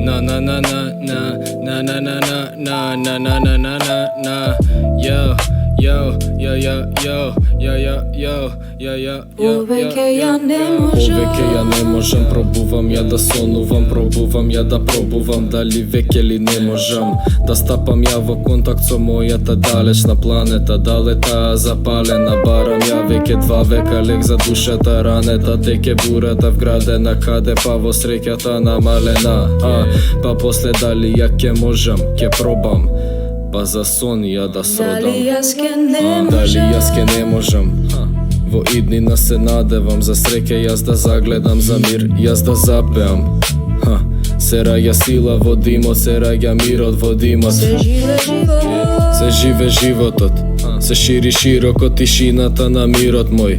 na na na na na na na na na na na na na na yo yo yo yo yo yo yo yo yo yo Повеќе ја не можам. Повеќе ја не можам, пробувам ја да сонувам, пробувам ја да пробувам, дали веќе ли не можам да стапам ја во контакт со мојата далечна планета, далета запалена, барам ја веќе 2 века лек за душата, ранета теке бурата вградена, каде па во среќата намалена, па после дали ја ке можам, ке пробам, па за сон ја да сродам. Дали јас ке не можам? Дали јас ке не можам? Во иднина се надевам, за среќа јас да загледам, за мир јас да запеам. Се раѓа сила во димот, се раѓа мирот во димот. Се живе живот. Се живе животот, се шири широко тишината на мирот мој.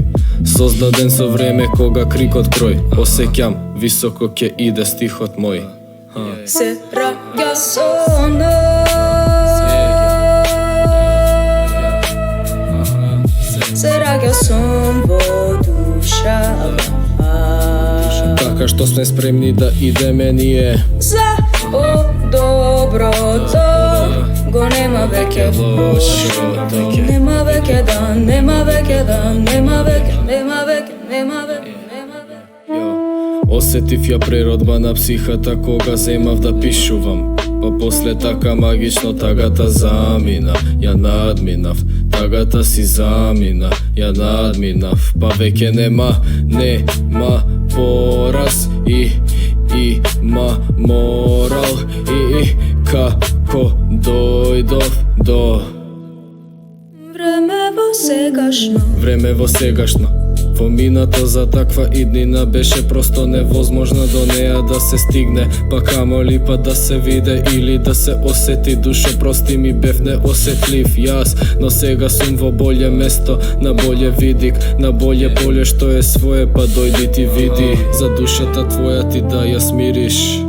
Создаден со време кога крикот крој, осеќам високо ке иде стихот мој. Се раѓа сонот. Се раѓа сон во душава. Така што сме спремни да идеме ние. За доброто го нема веќе лошото. Нема веќе дан, нема веќе дан, нема веќе, нема веќе, нема веќе, нема веќе. Осетив ја преродба на психата кога земав да пишувам, па после така магично тагата замина, ја надминав. Тагата си замина, ја надминав, па веќе нема пораз и има морал и како дојдов до време во сегашно. Во минато за таква иднина беше просто невозможно до неа да се стигне, па камоли па да се виде или да се осети. Душо прости ми бев неосетлив јас, но сега сум во болje место, на болje видик, на болje поле што е свое, па дојди ти види за душата твоја ти да ја смириш.